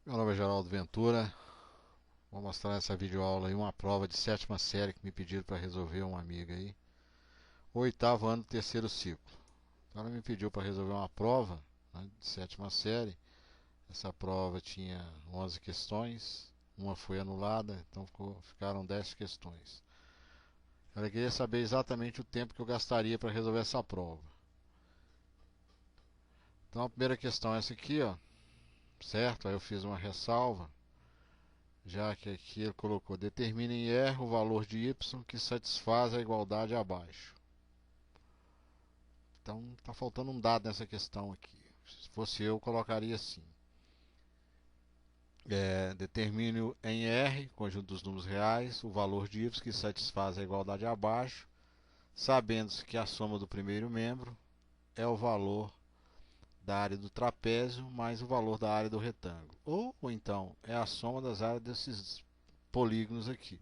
Meu nome é Geraldo Ventura. Vou mostrar nessa videoaula aí uma prova de sétima série que me pediram para resolver uma amiga aí. Oitavo ano, terceiro ciclo. Então ela me pediu para resolver uma prova, né, de sétima série. Essa prova tinha 11 questões, uma foi anulada, então ficaram 10 questões. Ela queria saber exatamente o tempo que eu gastaria para resolver essa prova. Então a primeira questão é essa aqui, ó, certo? Aí eu fiz uma ressalva. Já que aqui ele colocou: determine em R o valor de y que satisfaz a igualdade abaixo. Então está faltando um dado nessa questão aqui. Se fosse eu colocaria assim: determine em R, conjunto dos números reais, o valor de y que satisfaz a igualdade abaixo, sabendo-se que a soma do primeiro membro é o valor da área do trapézio mais o valor da área do retângulo. Ou então é a soma das áreas desses polígonos aqui.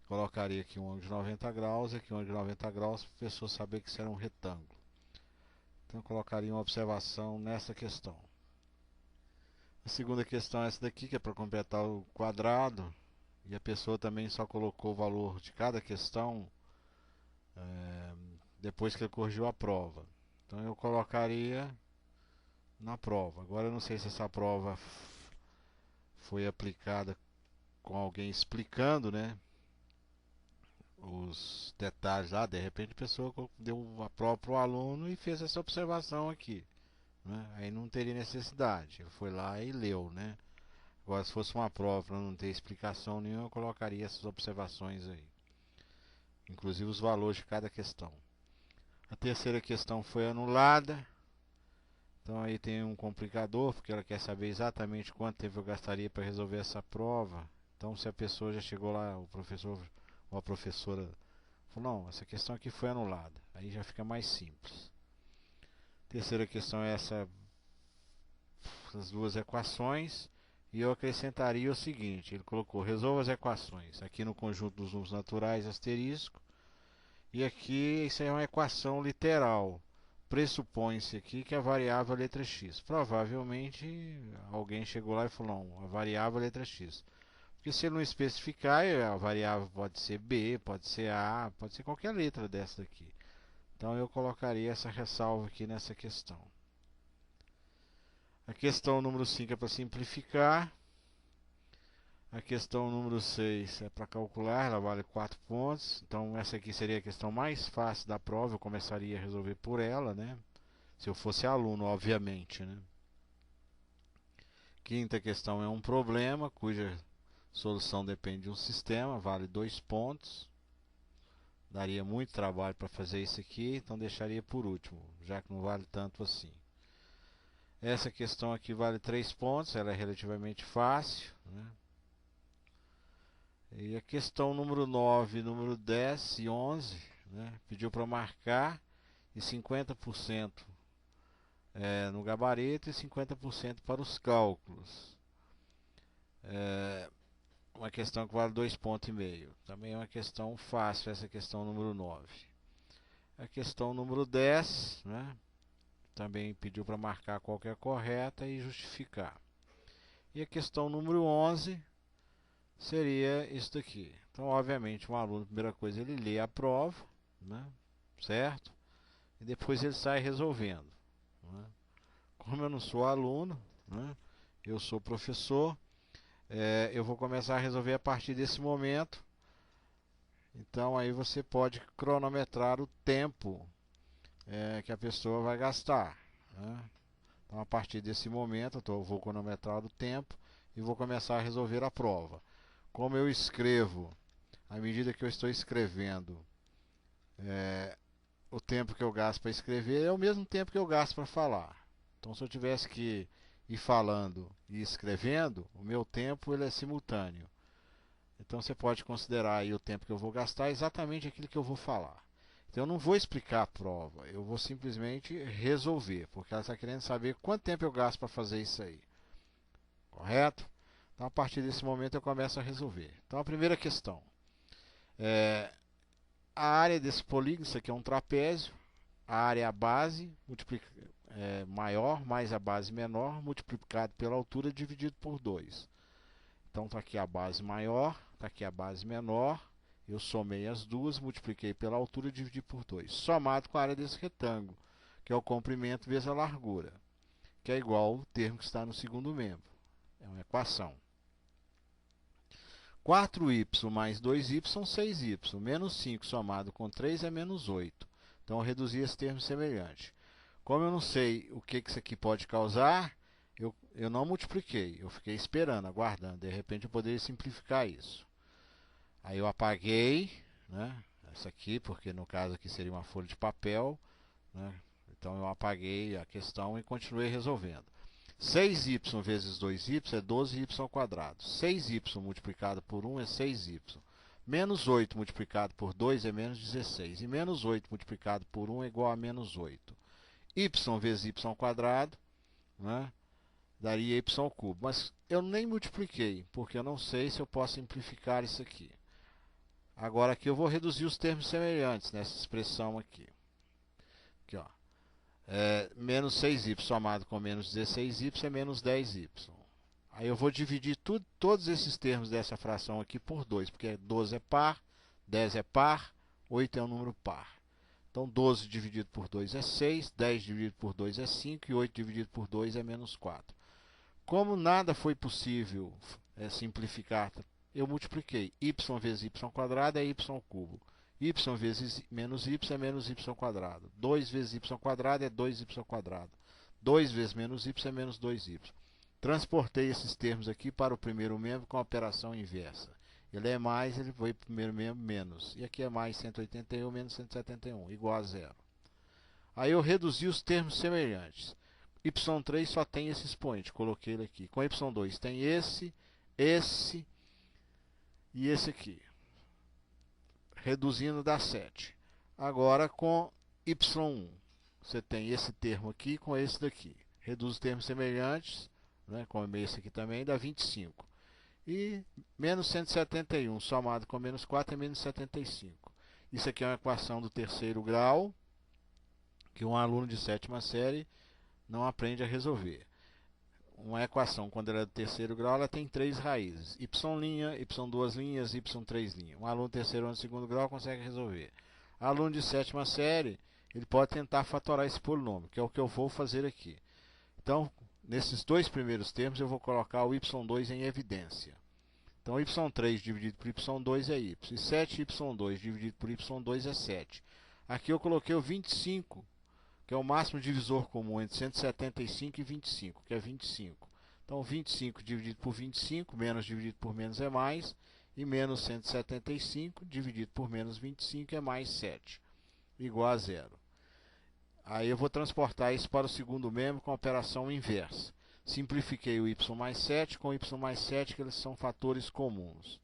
Colocaria aqui um ângulo de 90 graus e aqui um ângulo de 90 graus para a pessoa saber que isso era um retângulo. Então eu colocaria uma observação nessa questão. A segunda questão é essa daqui, que é para completar o quadrado. E a pessoa também só colocou o valor de cada questão depois que ele corrigiu a prova. Então eu colocaria na prova. Agora eu não sei se essa prova foi aplicada com alguém explicando, né, os detalhes lá. De repente a pessoa deu a prova para o aluno e fez essa observação aqui, né? Aí não teria necessidade, ele foi lá e leu, né? Agora, se fosse uma prova para não ter explicação nenhuma, eu colocaria essas observações aí, inclusive os valores de cada questão. A terceira questão foi anulada. Então aí tem um complicador, porque ela quer saber exatamente quanto tempo eu gastaria para resolver essa prova. Então, se a pessoa já chegou lá, o professor ou a professora falou: não, essa questão aqui foi anulada, aí já fica mais simples. Terceira questão é essas duas equações, e eu acrescentaria o seguinte: ele colocou: resolva as equações aqui no conjunto dos números naturais asterisco, e aqui isso é uma equação literal. Pressupõe-se aqui que a variável é a letra x. Provavelmente alguém chegou lá e falou: não, a variável é a letra x. Porque se ele não especificar, a variável pode ser b, pode ser a, pode ser qualquer letra dessa daqui. Então eu colocaria essa ressalva aqui nessa questão. A questão número 5 é para simplificar. A questão número 6 é para calcular, ela vale 4 pontos. Então essa aqui seria a questão mais fácil da prova, eu começaria a resolver por ela, né? Se eu fosse aluno, obviamente, né? Quinta questão é um problema cuja solução depende de um sistema, vale 2 pontos. Daria muito trabalho para fazer isso aqui, então deixaria por último, já que não vale tanto assim. Essa questão aqui vale 3 pontos, ela é relativamente fácil, né? E a questão número 9, número 10 e 11, né, pediu para marcar e 50% no gabarito e 50% para os cálculos. Uma questão que vale 2,5 pontos. Também é uma questão fácil essa questão número 9. A questão número 10, né, também pediu para marcar qual que é a correta e justificar. E a questão número 11 seria isso daqui. Então, obviamente, um aluno, primeira coisa, ele lê a prova, né, certo? E depois ele sai resolvendo, né? Como eu não sou aluno, né, eu sou professor, eu vou começar a resolver a partir desse momento. Então, aí você pode cronometrar o tempo que a pessoa vai gastar, né? Então, a partir desse momento, eu vou cronometrar o tempo e vou começar a resolver a prova. Como eu escrevo, à medida que eu estou escrevendo, o tempo que eu gasto para escrever é o mesmo tempo que eu gasto para falar. Então, se eu tivesse que ir falando e escrevendo, o meu tempo ele é simultâneo. Então, você pode considerar aí o tempo que eu vou gastar exatamente aquilo que eu vou falar. Então, eu não vou explicar a prova, eu vou simplesmente resolver, porque ela está querendo saber quanto tempo eu gasto para fazer isso aí. Correto? Então, a partir desse momento, eu começo a resolver. Então, a primeira questão. A área desse polígono, isso aqui é um trapézio. A área é a base, maior mais a base menor multiplicado pela altura dividido por 2. Então está aqui a base maior, está aqui a base menor, eu somei as duas, multipliquei pela altura e dividi por 2, somado com a área desse retângulo, que é o comprimento vezes a largura, que é igual ao termo que está no segundo membro. É uma equação. 4y mais 2y são 6y, menos 5 somado com 3 é menos 8. Então eu reduzi esse termo semelhante. Como eu não sei o que isso aqui pode causar, eu não multipliquei, eu fiquei esperando, aguardando. De repente eu poderia simplificar isso. Aí eu apaguei, né, essa aqui, porque no caso aqui seria uma folha de papel, né, então eu apaguei a questão e continuei resolvendo. 6y vezes 2y é 12y ao quadrado. 6y multiplicado por 1 é 6y. Menos 8 multiplicado por 2 é menos 16. E menos 8 multiplicado por 1 é igual a menos 8. Y vezes y ao quadrado, né, daria y ao cubo. Mas eu nem multipliquei, porque eu não sei se eu posso simplificar isso aqui. Agora aqui eu vou reduzir os termos semelhantes nessa expressão aqui. Aqui, ó. Menos 6y somado com menos 16y é menos 10y. Aí eu vou dividir todos esses termos dessa fração aqui por 2, porque 12 é par, 10 é par, 8 é um número par. Então 12 dividido por 2 é 6, 10 dividido por 2 é 5 e 8 dividido por 2 é menos 4. Como nada foi possível simplificar, eu multipliquei. Y vezes y ao quadrado é y ao cubo. Y vezes menos y é menos y ao quadrado. 2 vezes y ao quadrado é 2y ao quadrado. 2 vezes menos y é menos 2y. Transportei esses termos aqui para o primeiro membro com a operação inversa. Ele é mais, ele foi para o primeiro membro menos. E aqui é mais 181 menos 171, igual a zero. Aí eu reduzi os termos semelhantes. y3 só tem esse expoente, coloquei ele aqui. Com y2 tem esse e esse aqui. Reduzindo dá 7. Agora com y1, você tem esse termo aqui com esse daqui. Reduz os termos semelhantes, né, como esse aqui também, dá 25. E menos 171 somado com menos 4 é menos 75. Isso aqui é uma equação do terceiro grau, que um aluno de sétima série não aprende a resolver. Uma equação, quando ela é do terceiro grau, ela tem 3 raízes. y', y2', y3'. Um aluno terceiro ano, segundo grau, consegue resolver. Aluno de sétima série, ele pode tentar fatorar esse polinômio, que é o que eu vou fazer aqui. Então, nesses dois primeiros termos, eu vou colocar o y2 em evidência. Então, y3 dividido por y2 é y. E 7y2 dividido por y2 é 7. Aqui eu coloquei o 25, que é o máximo divisor comum entre 175 e 25, que é 25. Então, 25 dividido por 25, menos dividido por menos é mais, e menos 175 dividido por menos 25 é mais 7, igual a zero. Aí eu vou transportar isso para o segundo membro com a operação inversa. Simplifiquei o y mais 7 com y mais 7, que eles são fatores comuns.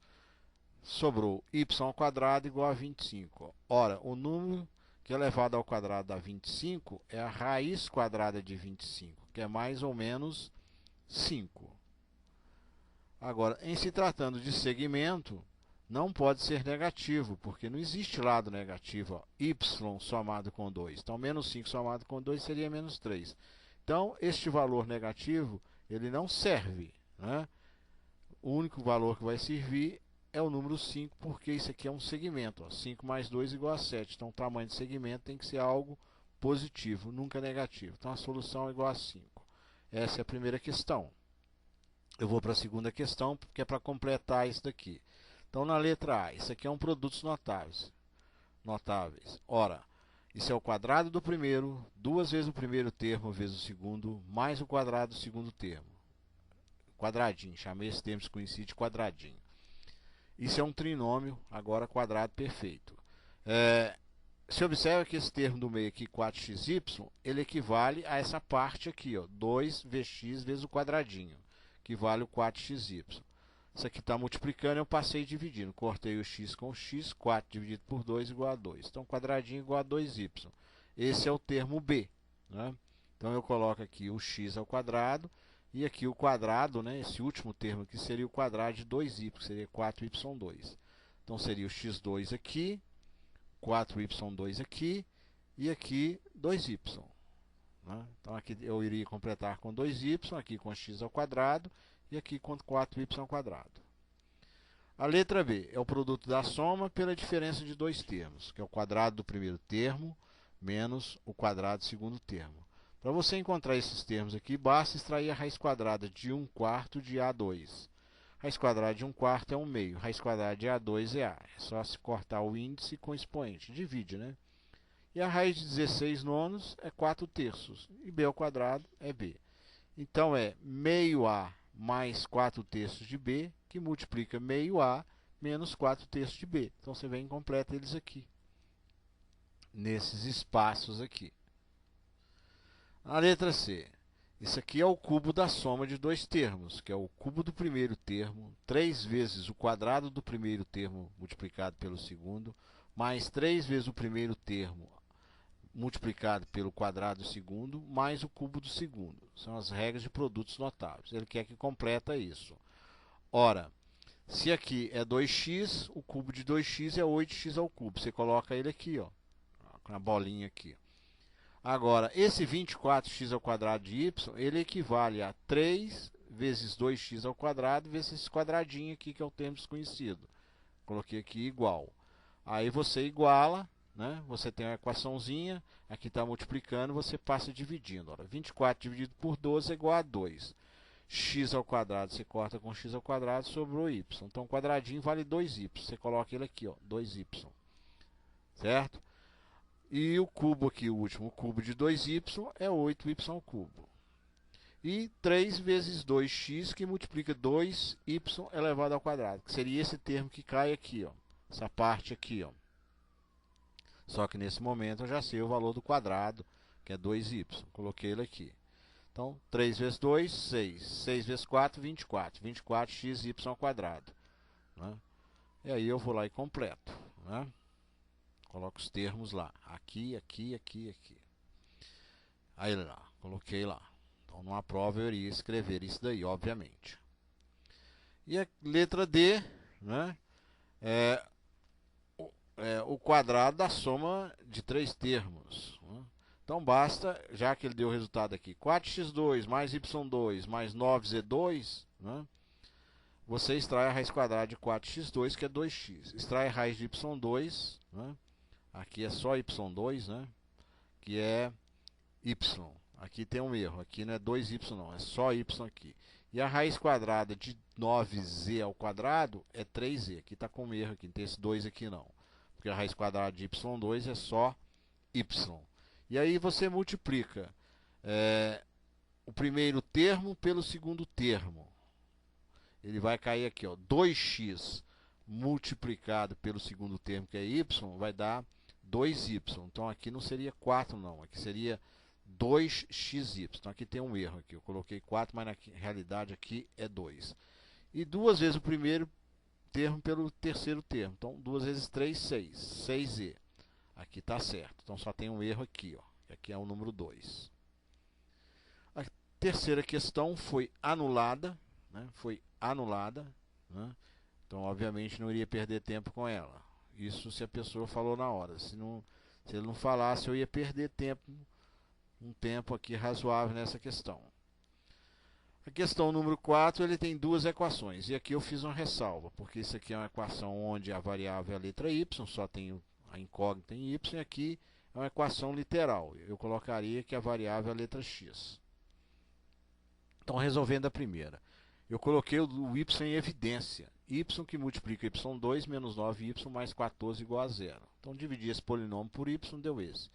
Sobrou y ao quadrado igual a 25. Ora, o número que elevado ao quadrado dá 25 é a raiz quadrada de 25, que é mais ou menos 5. Agora, em se tratando de segmento, não pode ser negativo, porque não existe lado negativo. Ó, y somado com 2. Então, menos 5 somado com 2 seria menos 3. Então, este valor negativo, ele não serve, né? O único valor que vai servir é o número 5, porque isso aqui é um segmento. Ó. 5 mais 2 igual a 7. Então, o tamanho de segmento tem que ser algo positivo, nunca negativo. Então, a solução é igual a 5. Essa é a primeira questão. Eu vou para a segunda questão, porque é para completar isso daqui. Então, na letra A, isso aqui é um produtos notáveis. Ora, isso é o quadrado do primeiro, 2 vezes o primeiro termo vezes o segundo, mais o quadrado do segundo termo. Quadradinho, chamei esse termo desconhecido de quadradinho. Isso é um trinômio, agora quadrado perfeito. Se observa que esse termo do meio aqui, 4xy, ele equivale a essa parte aqui, ó, 2vx vezes o quadradinho, que vale o 4xy. Isso aqui está multiplicando, eu passei dividindo. Cortei o x com o x, 4 dividido por 2 igual a 2. Então, quadradinho igual a 2y. Esse é o termo B, né? Então, eu coloco aqui o x ao quadrado. E aqui o quadrado, né? Esse último termo aqui seria o quadrado de 2y, que seria 4y2. Então, seria o x2 aqui, 4y2 aqui e aqui 2y. né? Então aqui eu iria completar com 2y, aqui com x ao quadrado e aqui com 4y ao quadrado. A letra B é o produto da soma pela diferença de dois termos, que é o quadrado do primeiro termo menos o quadrado do segundo termo. Para você encontrar esses termos aqui, basta extrair a raiz quadrada de 1/4 de A2. Raiz quadrada de 1/4 é 1/2. Raiz quadrada de A2 é A. É só se cortar o índice com expoente. Divide, né? E a raiz de 16 nonos é 4/3. E B ao quadrado é B. Então é meio A mais 4/3 de B, que multiplica meio A menos 4/3 de B. Então você vem e completa eles aqui, nesses espaços aqui. A letra C. Isso aqui é o cubo da soma de dois termos, que é o cubo do primeiro termo, 3 vezes o quadrado do primeiro termo multiplicado pelo segundo, mais 3 vezes o primeiro termo multiplicado pelo quadrado do segundo, mais o cubo do segundo. São as regras de produtos notáveis. Ele quer que completa isso. Ora, se aqui é 2x, o cubo de 2x é 8x ao cubo. Você coloca ele aqui, ó, com a bolinha aqui. Agora, esse 24x ao quadrado de y, ele equivale a 3 vezes 2x ao quadrado, vezes esse quadradinho aqui, que é o termo desconhecido. Coloquei aqui igual. Aí você iguala, né? Você tem uma equaçãozinha, aqui está multiplicando, você passa dividindo. Ora, 24 dividido por 12 é igual a 2. X ao quadrado, você corta com x ao quadrado, sobrou y. Então, o quadradinho vale 2y. Você coloca ele aqui, ó, 2y. Certo? E o cubo aqui, o último, o cubo de 2y é 8y ao cubo. E 3 vezes 2x, que multiplica 2y elevado ao quadrado, que seria esse termo que cai aqui, ó, essa parte aqui, ó. Só que nesse momento eu já sei o valor do quadrado, que é 2y. Coloquei ele aqui. Então, 3 vezes 2, 6. 6 vezes 4, 24. 24xy ao quadrado. Né? E aí eu vou lá e completo. Né? Coloco os termos lá. Aqui, aqui, aqui, aqui. Aí lá, coloquei lá. Então, numa prova eu iria escrever isso daí, obviamente. E a letra D, né? É o quadrado da soma de três termos. Né? Então basta, já que ele deu o resultado aqui, 4x2 mais y2 mais 9z2, né? Você extrai a raiz quadrada de 4x2, que é 2x. Extrai a raiz de y2, né? Aqui é só y2, né? Que é y. Aqui tem um erro, aqui não é 2y não, é só y aqui. E a raiz quadrada de 9z ao quadrado é 3z. Aqui está com um erro, aqui, não tem esse 2 aqui não. Porque a raiz quadrada de y2 é só y. E aí você multiplica o primeiro termo pelo segundo termo. Ele vai cair aqui, ó, 2x multiplicado pelo segundo termo, que é y, vai dar 2y. Então aqui não seria 4 não, aqui seria 2xy. Então aqui tem um erro aqui. Eu coloquei 4, mas na realidade aqui é 2. E 2 vezes o primeiro termo pelo terceiro termo. Então 2 vezes 3, 6. 6z. Aqui está certo. Então só tem um erro aqui, ó. E aqui é o número 2. A terceira questão foi anulada, né? Foi anulada, né? Então obviamente não iria perder tempo com ela. Isso se a pessoa falou na hora. Se ele não falasse, eu ia perder tempo, um tempo aqui razoável nessa questão. A questão número 4, ele tem duas equações. E aqui eu fiz uma ressalva, porque isso aqui é uma equação onde a variável é a letra y, só tem a incógnita em y, e aqui é uma equação literal. Eu colocaria que a variável é a letra x. Então, resolvendo a primeira. Eu coloquei o y em evidência. Y que multiplica y2 menos 9y mais 14 igual a 0. Então, dividi esse polinômio por y, deu esse.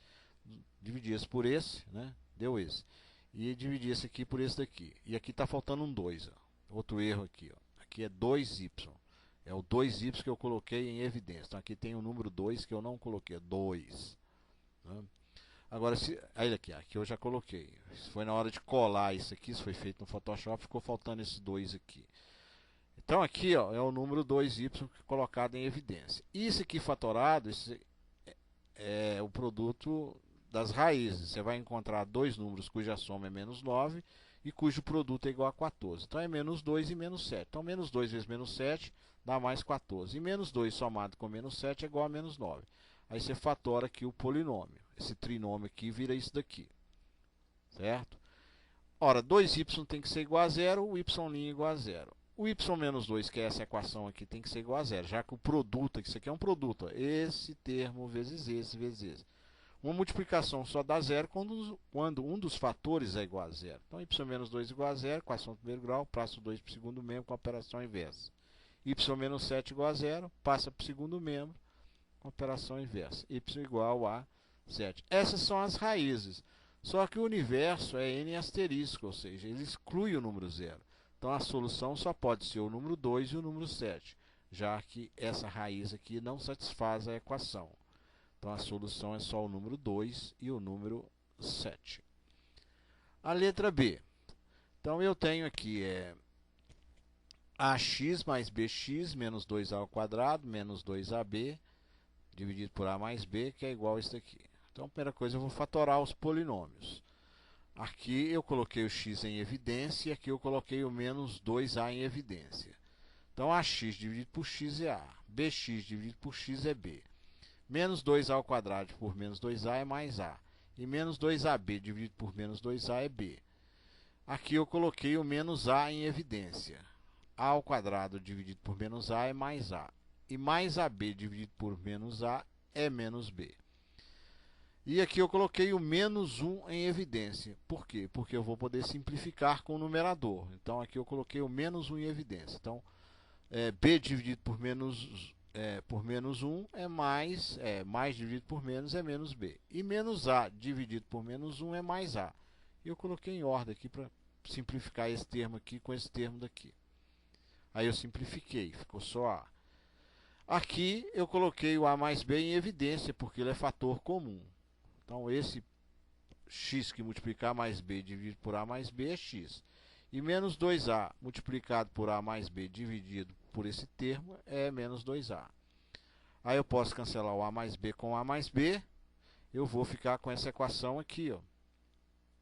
Dividi esse por esse, né? Deu esse. E dividi esse aqui por esse daqui. E aqui está faltando um 2. Ó. Outro erro aqui. Ó. Aqui é 2y. É o 2y que eu coloquei em evidência. Então aqui tem o número 2 que eu não coloquei. 2. Né? Agora, aí aqui eu já coloquei. Se foi na hora de colar isso aqui, isso foi feito no Photoshop, ficou faltando esse 2 aqui. Então aqui ó, é o número 2y colocado em evidência. Isso aqui fatorado, esse é o produto das raízes. Você vai encontrar dois números cuja soma é menos 9 e cujo produto é igual a 14. Então é menos 2 e menos 7. Então menos 2 vezes menos 7 dá mais 14. E menos 2 somado com menos 7 é igual a menos 9. Aí você fatora aqui o polinômio. Esse trinômio aqui vira isso daqui. certo? Ora, 2y tem que ser igual a zero, o y' igual a zero. O y menos 2, que é essa equação aqui, tem que ser igual a zero, já que o produto, isso aqui é um produto, ó, esse termo vezes esse vezes esse. Uma multiplicação só dá zero quando um dos fatores é igual a zero. Então, y menos 2 igual a zero, equação do primeiro grau, passo 2 para o segundo membro com a operação inversa. Y menos 7 igual a zero, passa para o segundo membro com a operação inversa. Y igual a 7. Essas são as raízes. Só que o universo é n asterisco, ou seja, ele exclui o número zero. Então, a solução só pode ser o número 2 e o número 7, já que essa raiz aqui não satisfaz a equação. Então, a solução é só o número 2 e o número 7. A letra B. Então, eu tenho aqui ax mais bx menos 2a ao quadrado menos 2ab dividido por a mais b, que é igual a isso aqui. Então, a primeira coisa, eu vou fatorar os polinômios. Aqui eu coloquei o x em evidência e aqui eu coloquei o menos 2a em evidência. Então, ax dividido por x é a, bx dividido por x é b. Menos 2a ao quadrado por menos 2a é mais a. E menos 2ab dividido por menos 2a é b. Aqui eu coloquei o menos a em evidência. A ao quadrado dividido por menos a é mais a. E mais ab dividido por menos a é menos b. E aqui eu coloquei o menos 1 em evidência. Por quê? Porque eu vou poder simplificar com o numerador. Então, aqui eu coloquei o menos 1 em evidência. Então, b dividido por menos 1 é mais dividido por menos é menos b. E menos a dividido por menos 1 é mais a. E eu coloquei em ordem aqui para simplificar esse termo aqui com esse termo daqui. Aí eu simplifiquei, ficou só a. Aqui eu coloquei o a mais b em evidência, porque ele é fator comum. Então, esse x que multiplicar mais b dividido por a mais b é x. E menos 2a multiplicado por a mais b dividido por esse termo é menos 2a. Aí eu posso cancelar o a mais b com a mais b. Eu vou ficar com essa equação aqui, ó.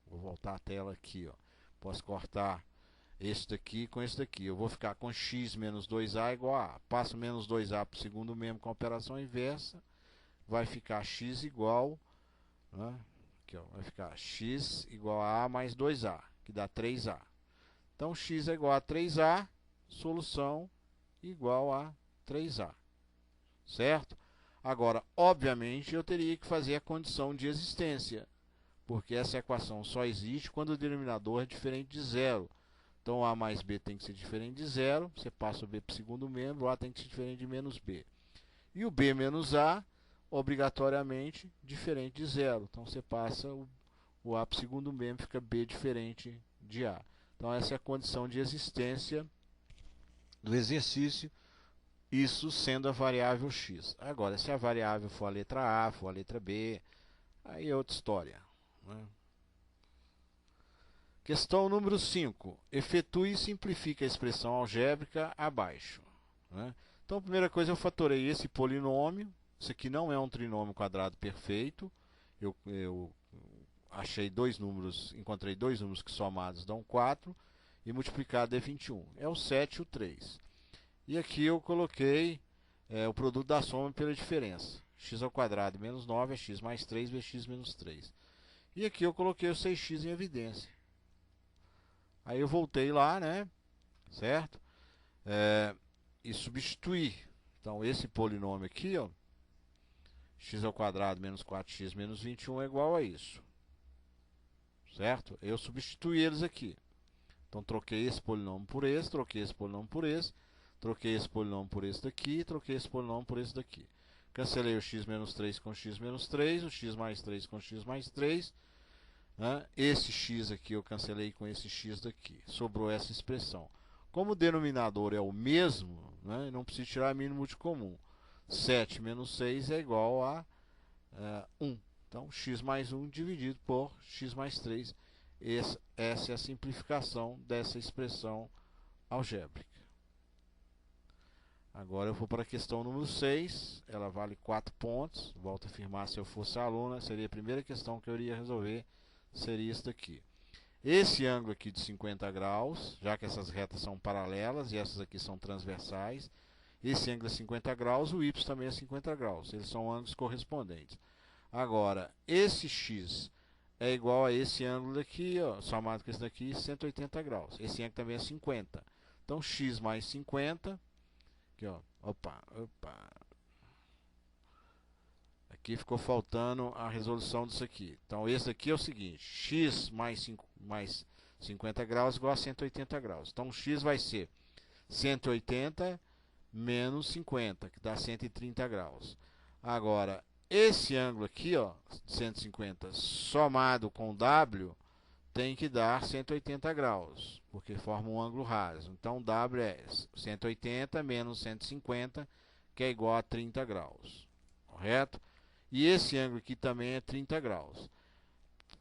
Vou voltar a tela aqui, ó. Posso cortar esse daqui com esse daqui. Eu vou ficar com x menos 2a igual a. Passo menos 2a para o segundo membro com a operação inversa. Vai ficar x igual... Aqui, ó, vai ficar x igual a mais 2a, que dá 3a. Então, x é igual a 3a, solução igual a 3a. Certo? Agora, obviamente, eu teria que fazer a condição de existência, porque essa equação só existe quando o denominador é diferente de zero. Então, a mais b tem que ser diferente de zero, você passa o b para o segundo membro, o a tem que ser diferente de menos b. E o b menos a, obrigatoriamente diferente de zero. Então, você passa o a para o segundo membro, fica b diferente de a. Então, essa é a condição de existência do exercício, isso sendo a variável x. Agora, se a variável for a letra a, for a letra b, aí é outra história, né? Questão número 5. Efetue e simplifique a expressão algébrica abaixo, né? Então, a primeira coisa, eu fatorei esse polinômio. Isso aqui não é um trinômio quadrado perfeito. Eu achei dois números, encontrei dois números que somados dão 4 e multiplicado é 21. É o 7 e o 3. E aqui eu coloquei o produto da soma pela diferença. X ao quadrado menos 9 é x mais 3 vezes x menos 3. E aqui eu coloquei o 6x em evidência. Aí eu voltei lá, né? Certo? E substituí. Então, esse polinômio aqui, ó, x ao quadrado menos 4x menos 21 é igual a isso. Certo? Eu substituí eles aqui. Então, troquei esse polinômio por esse, troquei esse polinômio por esse, troquei esse polinômio por esse daqui, troquei esse polinômio por esse daqui. Cancelei o x menos 3 com x menos 3, o x mais 3 com x mais 3. Né? Esse x aqui eu cancelei com esse x daqui. Sobrou essa expressão. Como o denominador é o mesmo, né, não preciso tirar mínimo de comum. 7 menos 6 é igual a 1. Então, x mais 1 dividido por x mais 3. Essa é a simplificação dessa expressão algébrica. Agora eu vou para a questão número 6. Ela vale 4 pontos. Volto a afirmar, se eu fosse aluna, seria a primeira questão que eu iria resolver. Seria isso daqui. Esse ângulo aqui de 50 graus, já que essas retas são paralelas e essas aqui são transversais, esse ângulo é 50 graus, o y também é 50 graus. Eles são ângulos correspondentes. Agora, esse x é igual a esse ângulo daqui, ó, somado com esse daqui, 180 graus. Esse ângulo também é 50. Então, x mais 50, aqui, ó, opa. Aqui ficou faltando a resolução disso aqui. Então, esse aqui é o seguinte, x mais 50 graus igual a 180 graus. Então, x vai ser 180 menos 50, que dá 130 graus. Agora, esse ângulo aqui, ó, 150, somado com W, tem que dar 180 graus, porque forma um ângulo raso. Então, W é 180 menos 150, que é igual a 30 graus. Correto? E esse ângulo aqui também é 30 graus.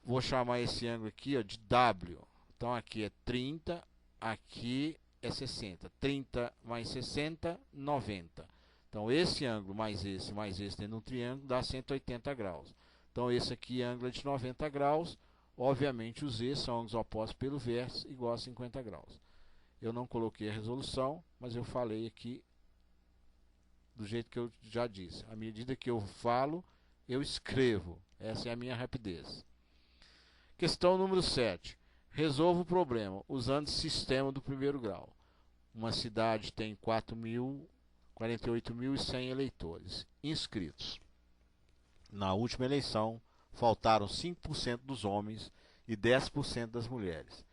Vou chamar esse ângulo aqui, ó, de W. Então, aqui é 30, aqui é 60. 30 mais 60, 90. Então, esse ângulo mais esse dentro de um triângulo dá 180 graus. Então, esse aqui é ângulo de 90 graus. Obviamente, os E são ângulos opostos pelo vértice, igual a 50 graus. Eu não coloquei a resolução, mas eu falei aqui do jeito que eu já disse. À medida que eu falo, eu escrevo. Essa é a minha rapidez. Questão número 7. Resolva o problema usando o sistema do primeiro grau. Uma cidade tem 48.100 eleitores inscritos. Na última eleição, faltaram 5% dos homens e 10% das mulheres.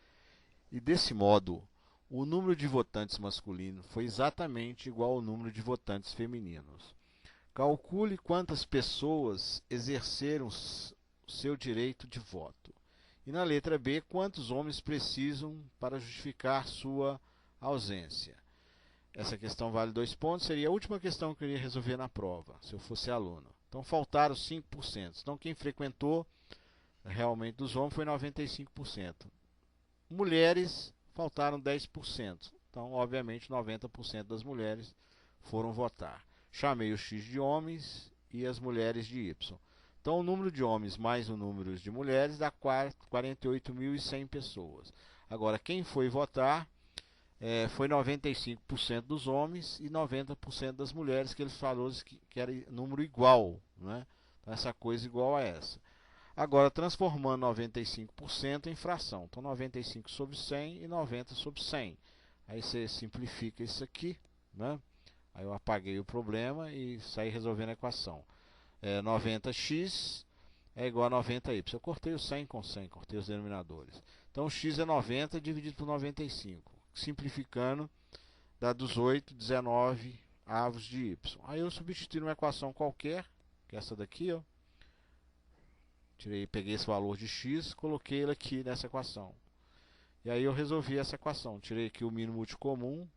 E desse modo, o número de votantes masculinos foi exatamente igual ao número de votantes femininos. Calcule quantas pessoas exerceram seu direito de voto. E na letra B, quantos homens precisam para justificar sua ausência. Essa questão vale 2 pontos, seria a última questão que eu iria resolver na prova, se eu fosse aluno. Então faltaram 5%. Então quem frequentou realmente dos homens foi 95%. Mulheres faltaram 10%. Então, obviamente, 90% das mulheres foram votar. Chamei o X de homens e as mulheres de Y. Então, o número de homens mais o número de mulheres dá 48.100 pessoas. Agora, quem foi votar foi 95% dos homens e 90% das mulheres, que eles falaram que era número igual, né? Então, essa coisa igual a essa. Agora, transformando 95% em fração. Então, 95 sobre 100 e 90 sobre 100. Aí você simplifica isso aqui, né? Aí eu apaguei o problema e saí resolvendo a equação. 90x é igual a 90y. Eu cortei o 100 com 100, cortei os denominadores. Então, x é 90 dividido por 95. Simplificando, dá 18, 19 avos de y. Aí eu substituí uma equação qualquer, que é essa daqui, ó. Peguei esse valor de x, coloquei ele aqui nessa equação. E aí eu resolvi essa equação. Tirei aqui o mínimo útil comum,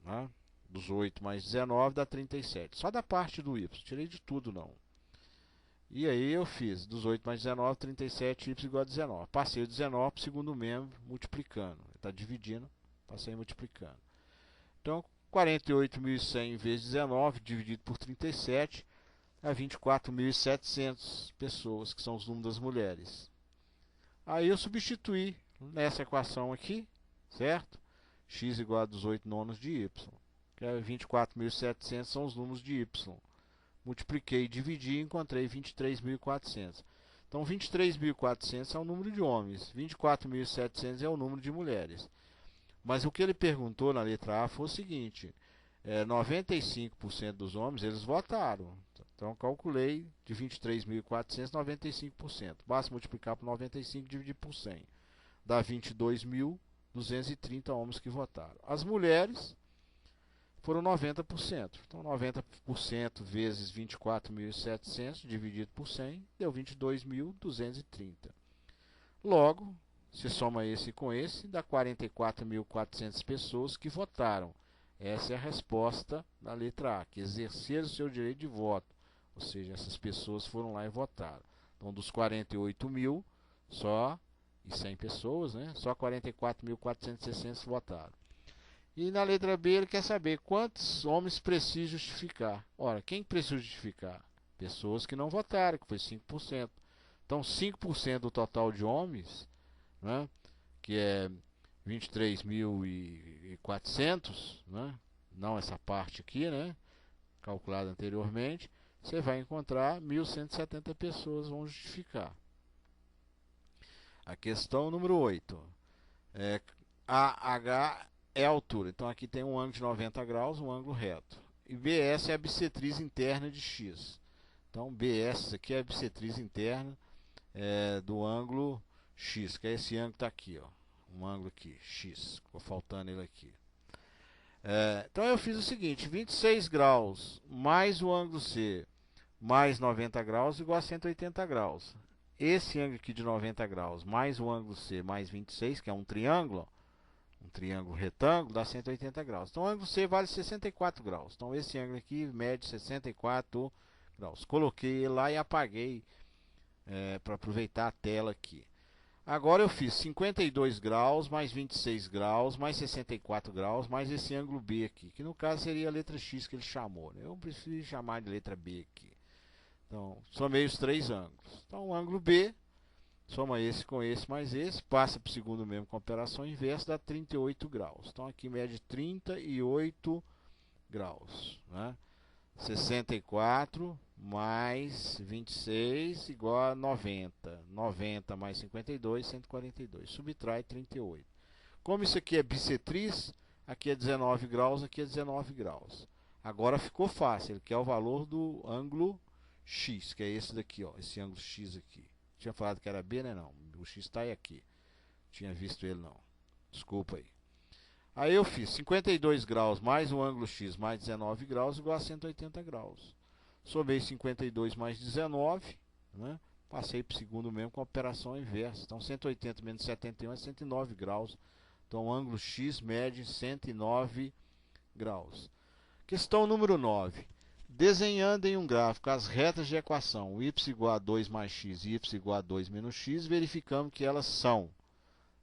né? 18 mais 19 dá 37. Só da parte do y, tirei de tudo não. E aí eu fiz 18 mais 19, 37, y igual a 19. Passei o 19 para o segundo membro, multiplicando. Está dividindo, passei multiplicando. Então, 48.100 vezes 19, dividido por 37, a 24.700 pessoas, que são os números das mulheres. Aí eu substituí nessa equação aqui, certo? X igual a 18 nonos de y, que é 24.700 são os números de y. Multipliquei, dividi e encontrei 23.400. Então, 23.400 é o número de homens, 24.700 é o número de mulheres. Mas o que ele perguntou na letra A foi o seguinte, 95% dos homens, eles votaram. Então, calculei de 23.400, 95%. Basta multiplicar por 95 e dividir por 100. Dá 22.230 homens que votaram. As mulheres foram 90%. Então, 90% vezes 24.700 dividido por 100 deu 22.230. Logo, se soma esse com esse, dá 44.400 pessoas que votaram. Essa é a resposta da letra A, que exerceram o seu direito de voto. Ou seja, essas pessoas foram lá e votaram. Então, dos 48.000, só, e 100 pessoas, né? Só 44.460 votaram. E na letra B ele quer saber quantos homens precisa justificar. Ora, quem precisa justificar? Pessoas que não votaram, que foi 5%. Então, 5% do total de homens, né? Que é 23.400, né? Não essa parte aqui, né? Calculada anteriormente, você vai encontrar 1.170 pessoas vão justificar. A questão número 8. AH é a altura. Então aqui tem um ângulo de 90 graus, um ângulo reto. E BS é a bissetriz interna de X. Então BS aqui é a bissetriz interna do ângulo X, que é esse ângulo que está aqui, ó. Um ângulo aqui, X. Ficou faltando ele aqui. Então eu fiz o seguinte: 26 graus mais o ângulo C mais 90 graus igual a 180 graus. Esse ângulo aqui de 90 graus mais o ângulo C mais 26, que é um triângulo retângulo, dá 180 graus. Então o ângulo C vale 64 graus. Então esse ângulo aqui mede 64 graus. Coloquei ele lá e apaguei para aproveitar a tela aqui. Agora eu fiz 52 graus, mais 26 graus, mais 64 graus, mais esse ângulo B aqui, que no caso seria a letra X que ele chamou, né? Eu prefiro chamar de letra B aqui. Então, somei os três ângulos. Então, o ângulo B, soma esse com esse mais esse, passa para o segundo mesmo com operação inversa, dá 38 graus. Então, aqui mede 38 graus, né? 64 mais 26 igual a 90. 90 mais 52, 142. Subtrai 38. Como isso aqui é bissetriz, aqui é 19 graus, aqui é 19 graus. Agora ficou fácil. Ele quer o valor do ângulo X, que é esse daqui, ó, esse ângulo X aqui. Tinha falado que era B, né? Não. O X está aí aqui. Tinha visto ele não. Desculpa aí. Aí eu fiz 52 graus mais o ângulo X mais 19 graus igual a 180 graus. Somei 52 mais 19, né? Passei para o segundo mesmo com a operação inversa. Então 180 menos 71 é 109 graus. Então o ângulo X mede 109 graus. Questão número 9. Desenhando em um gráfico as retas de equação y igual a 2 mais x e y igual a 2 menos x, verificamos que elas são,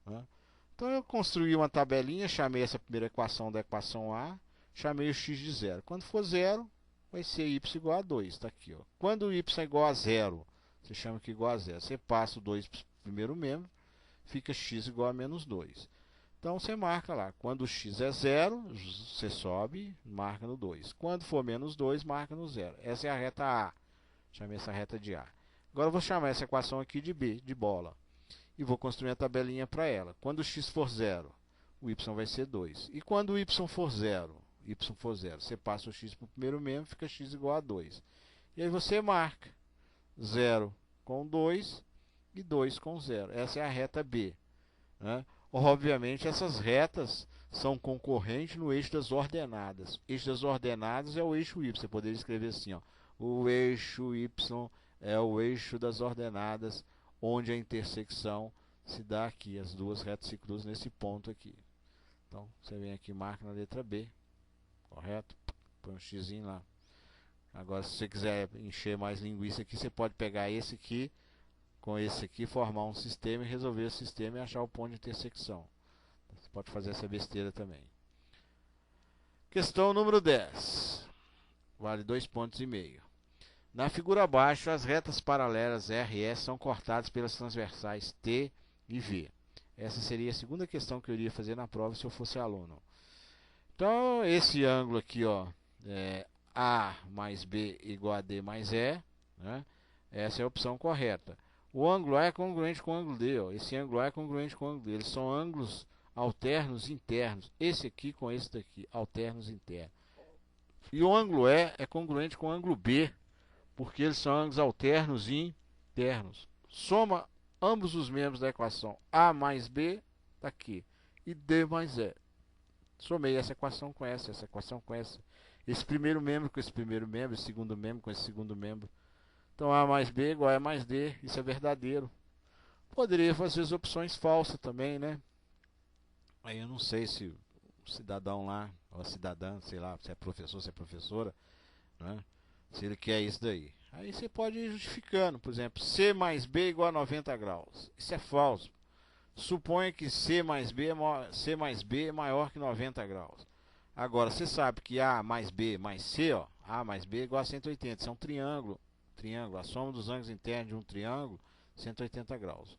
né? Então eu construí uma tabelinha, chamei essa primeira equação da equação A, chamei o x de zero. Quando for zero, vai ser y igual a 2, está aqui, ó. Quando o y é igual a zero, você chama que igual a zero. Você passa o 2 para o primeiro membro, fica x igual a menos 2. Então você marca lá, quando o x é zero, você sobe, marca no 2. Quando for menos 2, marca no zero. Essa é a reta A, chamei essa reta de A. Agora eu vou chamar essa equação aqui de B, de bola. E vou construir a tabelinha para ela. Quando o x for zero, o y vai ser 2. E quando o y for zero, você passa o x para o primeiro membro, fica x igual a 2. E aí você marca 0 com 2 e 2 com 0. Essa é a reta B, né? Obviamente, essas retas são concorrentes no eixo das ordenadas. O eixo das ordenadas é o eixo y. Você poderia escrever assim, ó, o eixo y é o eixo das ordenadas, onde a intersecção se dá aqui. As duas retas se cruzam nesse ponto aqui. Então, você vem aqui e marca na letra B. Correto? Põe um xizinho lá. Agora, se você quiser encher mais linguiça aqui, você pode pegar esse aqui, com esse aqui, formar um sistema e resolver o sistema e achar o ponto de intersecção. Você pode fazer essa besteira também. Questão número 10. Vale 2,5 pontos. Na figura abaixo, as retas paralelas R e S são cortadas pelas transversais T e V. Essa seria a segunda questão que eu iria fazer na prova se eu fosse aluno. Então, esse ângulo aqui, ó, A mais B igual a D mais E, né? Essa é a opção correta. O ângulo A é congruente com o ângulo D, ó. Esse ângulo A é congruente com o ângulo D. Eles são ângulos alternos internos. Esse aqui com esse daqui, alternos internos. E o ângulo E é congruente com o ângulo B, porque eles são ângulos alternos internos. Soma ambos os membros da equação A mais B, está aqui, e D mais E. Somei essa equação com essa equação com essa. Esse primeiro membro com esse primeiro membro, esse segundo membro com esse segundo membro. Então A mais B igual a E mais D, isso é verdadeiro. Poderia fazer as opções falsas também, né? Aí eu não sei se o cidadão lá, ou a cidadã, sei lá, se é professor, se é professora, né? Se ele quer isso daí. Aí você pode ir justificando, por exemplo, C mais B igual a 90 graus. Isso é falso. Suponha que C mais B é maior que 90 graus. Agora, você sabe que A mais B mais C, ó, A mais B igual a 180. Isso é um triângulo. A soma dos ângulos internos de um triângulo, 180 graus.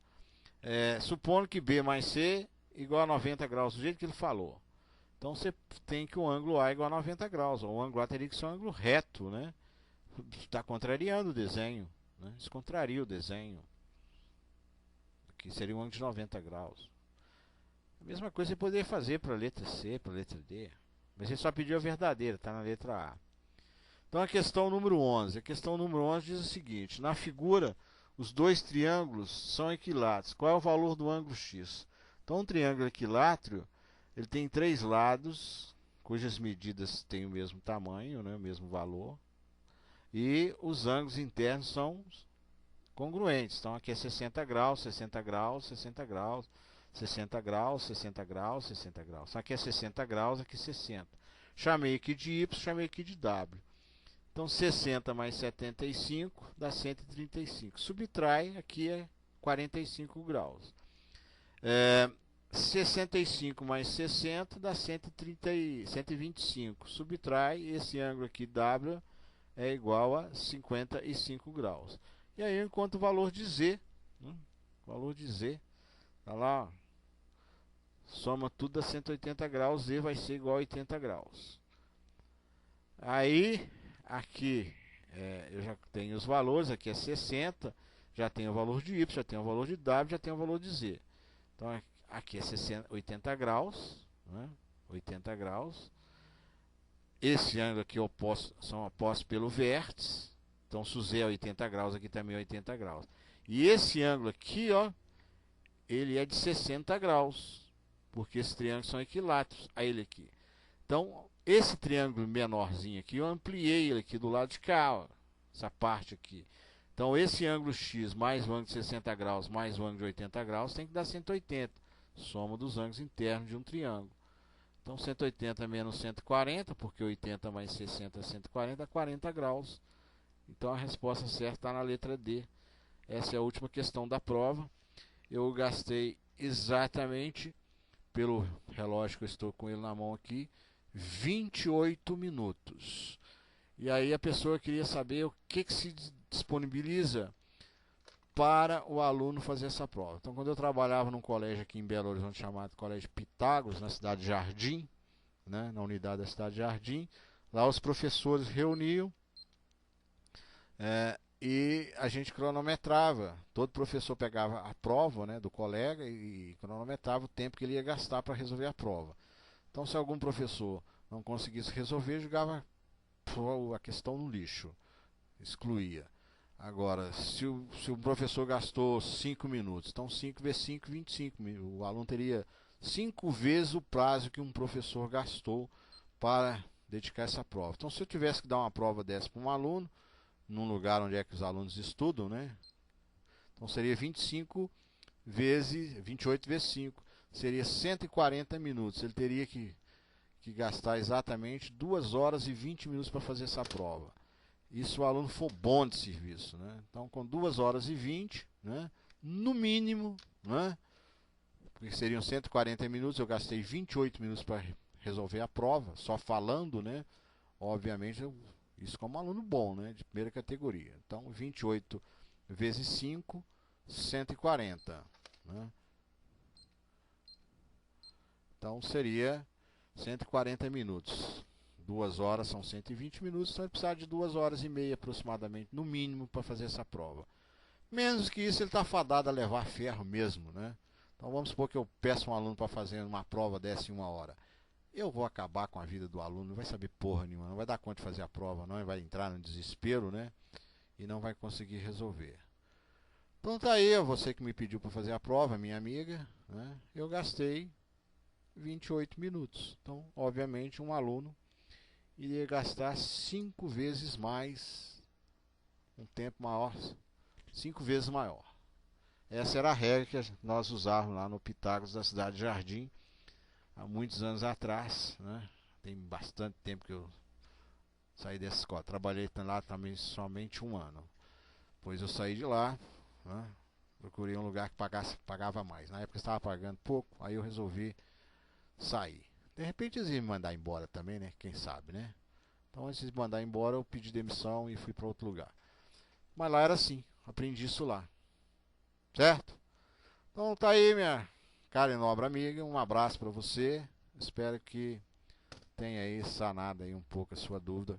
Supondo que B mais C igual a 90 graus, do jeito que ele falou. Então você tem que o ângulo A igual a 90 graus. O ângulo A teria que ser um ângulo reto, né? Está contrariando o desenho, né? Isso contraria o desenho. aqui, seria um ângulo de 90 graus. A mesma coisa você poderia fazer para a letra C, para a letra D. Mas ele só pediu a verdadeira, está na letra A. Então a questão número 11. A questão número 11 diz o seguinte: na figura, os dois triângulos são equiláteros. Qual é o valor do ângulo x? Então um triângulo equilátero, ele tem três lados, cujas medidas têm o mesmo tamanho, né, o mesmo valor. E os ângulos internos são congruentes. Então aqui é 60 graus, 60 graus, 60 graus, 60 graus, 60 graus, 60 graus. Então aqui é 60 graus, aqui 60. Chamei aqui de Y, chamei aqui de W. Então 60 mais 75 dá 135. Subtrai, aqui é 45 graus. 65 mais 60 dá 125. Subtrai, esse ângulo aqui W é igual a 55 graus. E aí eu encontro o valor de Z. O valor de Z. Está lá, ó. Soma tudo dá 180 graus. Z vai ser igual a 80 graus. Aí, aqui, eu já tenho os valores. Aqui é 60. Já tenho o valor de Y, já tenho o valor de W, já tenho o valor de Z. Então, aqui é 80 graus. Né? 80 graus. Esse ângulo aqui são opostos pelo vértice. Então, se o Z é 80 graus, aqui também é 80 graus. E esse ângulo aqui, ó, ele é de 60 graus. Porque esses triângulos são equiláteros a ele aqui. Então, esse triângulo menorzinho aqui, eu ampliei ele aqui do lado de cá, ó, essa parte aqui. Então, esse ângulo x mais o ângulo de 60 graus mais o ângulo de 80 graus tem que dar 180. Soma dos ângulos internos de um triângulo. Então 180 menos 140, porque 80 mais 60 é 140, dá 40 graus. Então a resposta certa está na letra D. Essa é a última questão da prova. Eu gastei exatamente, pelo relógio que eu estou com ele na mão aqui, 28 minutos. E aí a pessoa queria saber o que se disponibiliza para o aluno fazer essa prova. Então, quando eu trabalhava num colégio aqui em Belo Horizonte chamado Colégio Pitágoras, na cidade de Jardim, né, na unidade da cidade de Jardim, lá os professores reuniam e a gente cronometrava. Todo professor pegava a prova, né, do colega e cronometrava o tempo que ele ia gastar para resolver a prova. Então, se algum professor não conseguisse resolver, jogava a questão no lixo, excluía. Agora, se o professor gastou 5 minutos, então 5 vezes 5, 25 minutos. O aluno teria 5 vezes o prazo que um professor gastou para dedicar essa prova. Então, se eu tivesse que dar uma prova dessa para um aluno, num lugar onde é que os alunos estudam, né? Então seria 28 vezes 5, seria 140 minutos. Ele teria que gastar exatamente 2 horas e 20 minutos para fazer essa prova. E se o aluno for bom de serviço, né? Então, com 2 horas e 20, né? No mínimo, né? Porque seriam 140 minutos, eu gastei 28 minutos para resolver a prova, só falando, né? Obviamente, isso como aluno bom, né? De primeira categoria. Então, 28 vezes 5, 140. Né? Então, seria 140 minutos. 2 horas são 120 minutos, então ele precisa de 2 horas e meia aproximadamente, no mínimo, para fazer essa prova. Menos que isso, ele está fadado a levar ferro mesmo, né? Então vamos supor que eu peço um aluno para fazer uma prova dessa em 1 hora. Eu vou acabar com a vida do aluno, não vai saber porra nenhuma, não vai dar conta de fazer a prova, não, ele vai entrar no desespero, né? E não vai conseguir resolver. Então tá aí, você que me pediu para fazer a prova, minha amiga, né? Eu gastei 28 minutos. Então, obviamente, um aluno iria gastar 5 vezes mais, um tempo maior, 5 vezes maior. Essa era a regra que nós usávamos lá no Pitágoras da cidade de Jardim, há muitos anos atrás, né? Tem bastante tempo que eu saí dessa escola. Trabalhei lá também somente 1 ano. Depois eu saí de lá, né? Procurei um lugar que pagava mais. Na época eu estava pagando pouco, aí eu resolvi sair. De repente eles iam me mandar embora também, né? Quem sabe, né? Então antes de me mandar embora, eu pedi demissão e fui para outro lugar. Mas lá era assim, aprendi isso lá. Certo? Então tá aí, minha cara e nobre amiga. Um abraço para você. Espero que tenha aí sanado aí um pouco a sua dúvida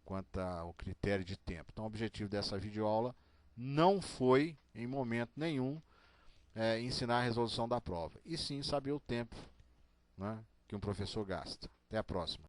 quanto ao critério de tempo. Então o objetivo dessa videoaula não foi, em momento nenhum, ensinar a resolução da prova, e sim saber o tempo, né, que um professor gasta. Até a próxima.